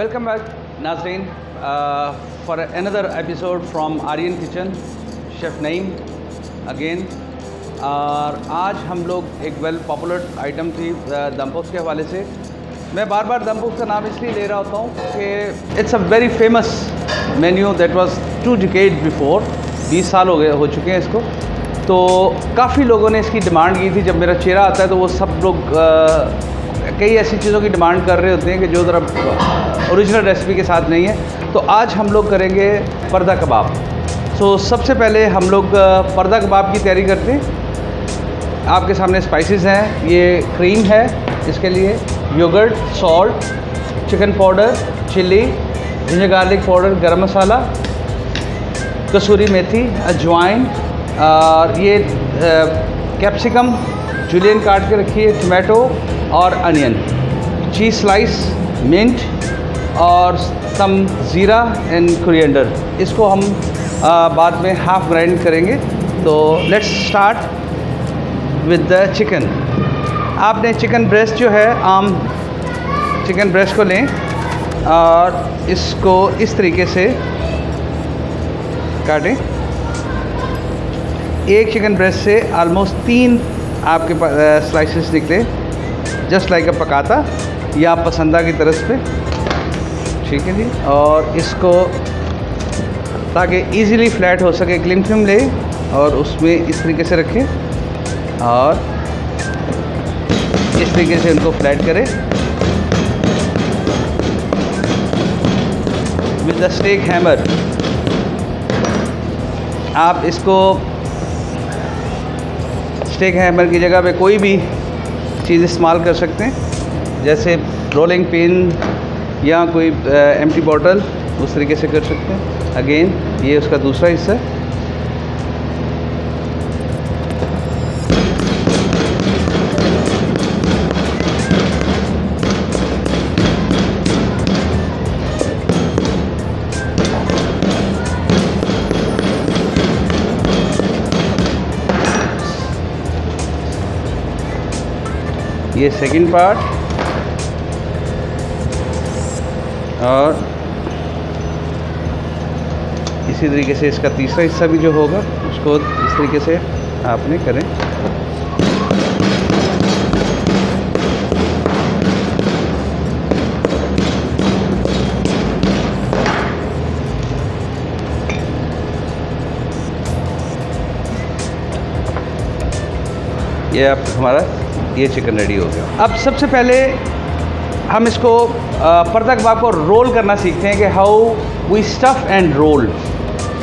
Welcome back, Nazreen, for another episode from Aryan Kitchen. Chef Naeem again. और आज हम लोग एक वेल पॉपुलर आइटम थी दम पोस्ट के हवाले से। मैं बार बार दम पोस्ट का नाम इसलिए ले रहा होता हूँ कि it's a very famous menu that was 2 decades before. 20 साल हो चुके हैं इसको। तो काफ़ी लोगों ने इसकी डिमांड की थी। जब मेरा चेहरा आता है तो वो सब लोग कई ऐसी चीज़ों की डिमांड कर रहे होते हैं कि जो ज़रा ओरिजिनल रेसिपी के साथ नहीं है। तो आज हम लोग करेंगे पर्दा कबाब। सबसे पहले हम लोग पर्दा कबाब की तैयारी करते हैं। आपके सामने स्पाइसेस हैं। ये क्रीम है, इसके लिए yoghurt, salt, chicken powder, chilli, ginger garlic powder, garam masala, कसूरी मेथी, अजवाइन, और ये कैप्सिकम जुलियन काट के रखी है, टमाटो और अनियन, चीज़ स्लाइस, मिंट और सम ज़ीरा एंड कोरिएंडर। इसको हम बाद में हाफ ग्राइंड करेंगे। तो let's start with the chicken. आपने चिकन ब्रेस्ट जो है, आम चिकन ब्रेस्ट को लें और इसको इस तरीके से काटें। एक चिकन ब्रेस्ट से आलमोस्ट 3 आपके स्लाइसेस निकले, जस्ट लाइक अ पकाता या पसंदा की तरफ पे। ठीक है जी। और इसको ताकि इजीली फ्लैट हो सके क्लिंग फिल्म ले और उसमें इस तरीके से रखें और इस तरीके से उनको फ्लैट करें विद द स्टेक हैमर। आप इसको स्टेक हैमर की जगह पे कोई भी चीज़ इस्तेमाल कर सकते हैं, जैसे रोलिंग पिन या कोई एम्प्टी बॉटल, उस तरीके से कर सकते हैं। अगेन ये उसका दूसरा हिस्सा है। ये सेकंड पार्ट और इसी तरीके से इसका तीसरा हिस्सा भी जो होगा उसको इस तरीके से आपने करें। ये अब हमारा ये चिकन रेडी हो गया। अब सबसे पहले हम इसको पर्दा कबाब को रोल करना सीखते हैं कि how we stuff and roll.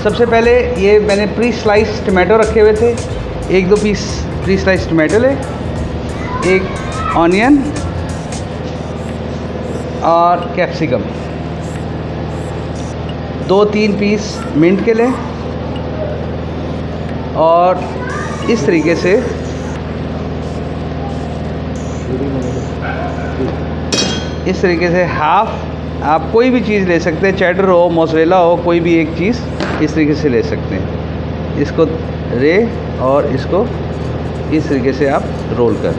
सबसे पहले ये मैंने प्री स्लाइस टमाटो रखे हुए थे, 1-2 पीस प्री स्लाइस टमाटो ले, एक ऑनियन और कैप्सिकम, 2-3 पीस मिंट के लें और इस तरीके से हाफ आप कोई भी चीज़ ले सकते हैं, चेडर हो, मोज़रेला हो, कोई भी एक चीज़ इस तरीके से ले सकते हैं। इसको रे और इसको इस तरीके से आप रोल कर।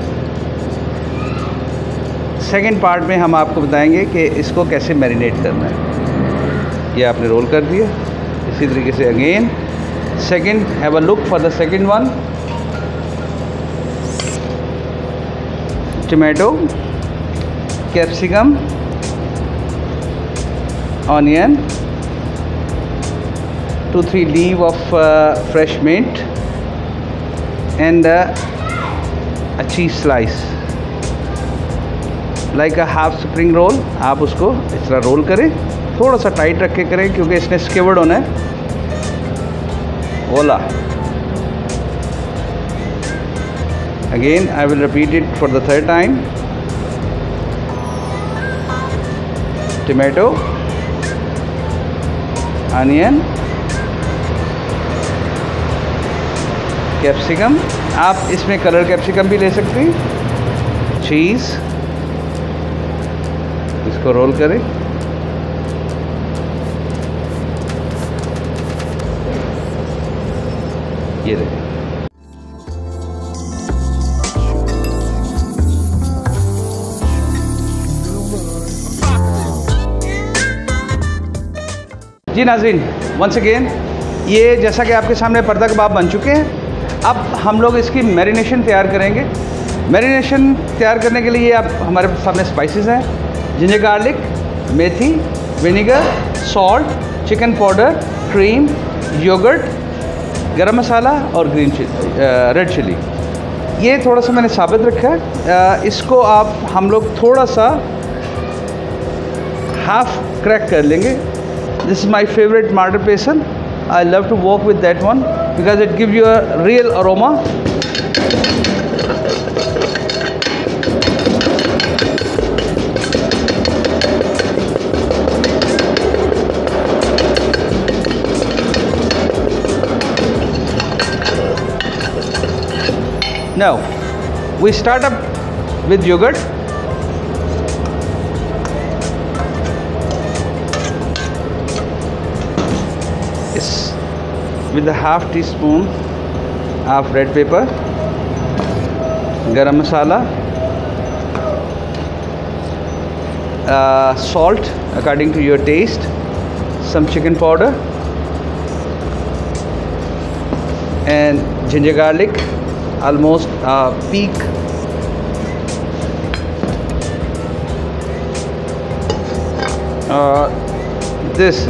सेकंड पार्ट में हम आपको बताएंगे कि इसको कैसे मैरिनेट करना है। ये आपने रोल कर दिया इसी तरीके से। Again second, have a look for the second one. Tomato, capsicum, onion, 2-3 leaf of fresh mint and a cheese slice like a half spring roll। आप उसको इस तरह रोल करें, थोड़ा सा टाइट रख के करें क्योंकि इसने स्केवर्ड होना है। वोला। Again I will repeat it for the third time. Tomato, onion, capsicum, आप इसमें कलर कैप्सिकम भी ले सकते हैं, चीज़, इसको रोल करें। ये देखिए। जी नाज़रीन, वंस अगेन ये जैसा कि आपके सामने पर्दा कबाब बन चुके हैं। अब हम लोग इसकी मैरिनेशन तैयार करेंगे। मैरिनेशन तैयार करने के लिए आप हमारे सामने स्पाइसेस हैं, जिंजर गार्लिक, मेथी, vinegar, salt, chicken powder, cream, yogurt, garam masala और ग्रीन चिली, रेड चिली। ये थोड़ा सा मैंने साबित रखा है। इसको हम लोग थोड़ा सा हाफ क्रैक कर लेंगे। दिस इज़ माई फेवरेट मटर pension. I love to work with that one because it gives you a real aroma. Now we start up with yogurt. With a half teaspoon of red pepper, garam masala, salt according to your taste, some chicken powder, and ginger garlic, almost a peak. This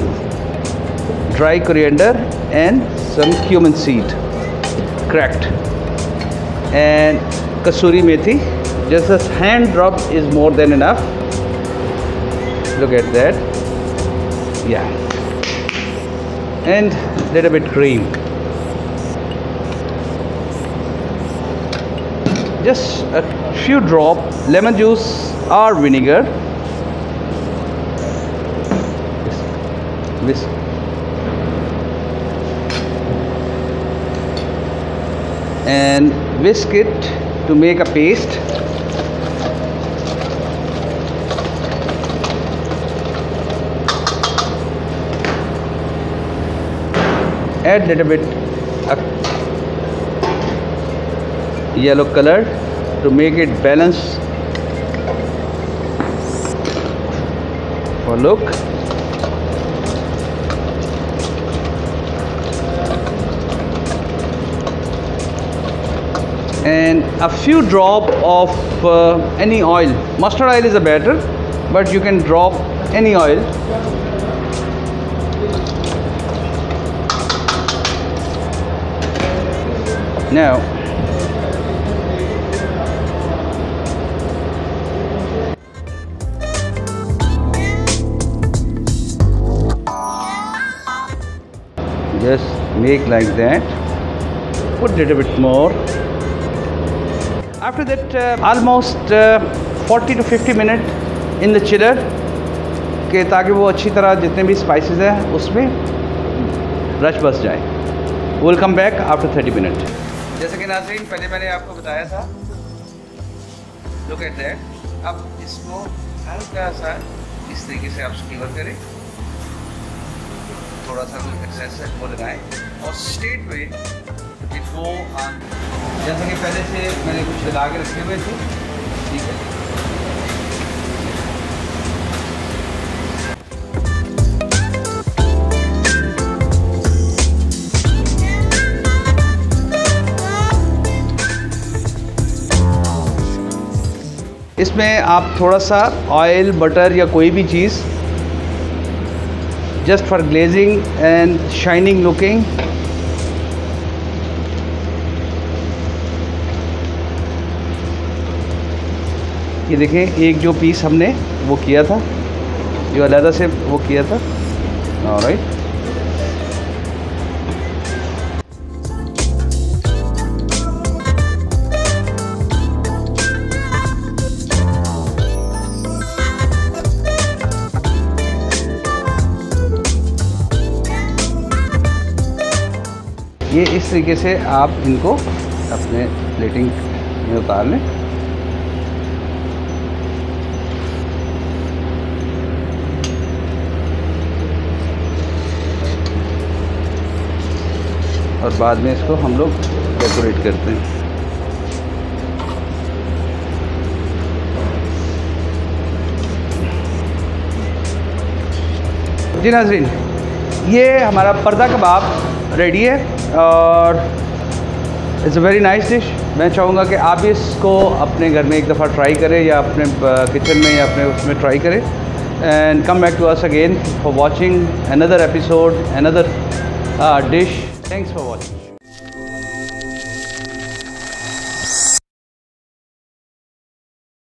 dry coriander and some cumin seed cracked, and kasuri methi. Just a hand drop is more than enough. Look at that. Yeah, and little bit cream. Just a few drop lemon juice or vinegar. Whisk. And whisk it to make a paste. Add little bit yellow color to make it balance for look. And a few drop of any oil. Mustard oil is a better, but you can drop any oil. Now just make like that. Put a little bit more. After that, almost 40 to 50 minutes in the chiller, के ताकि वो अच्छी तरह जितने भी spices हैं उसमें रच बस जाए। We'll come back after 30 minutes. जैसे कि नाज़रीन पहले मैंने आपको बताया था, look at that. अब इसको हल्का सा इस तरीके से आप स्टीवर करें, थोड़ा सा कुछ एक्सेस है वो लगाएं और straight way it go on. जैसे कि पहले से मैंने कुछ लगा के रखे हुए थे, ठीक है। इसमें आप थोड़ा सा ऑयल, बटर या कोई भी चीज़ just for glazing and shining looking, ये देखें एक जो पीस हमने वो किया था, जो अलहदा से वो किया था। ऑलराइट, ये इस तरीके से आप इनको अपने प्लेटिंग में उतार लें। और बाद में इसको हम लोग डेकोरेट करते हैं। जी नाज़रीन, ये हमारा पर्दा कबाब रेडी है और it's a very nice dish. मैं चाहूँगा कि आप भी इसको अपने घर में एक दफ़ा ट्राई करें या अपने किचन में या अपने उसमें ट्राई करें। And come back to us again for watching another episode, another dish. Thanks for watching.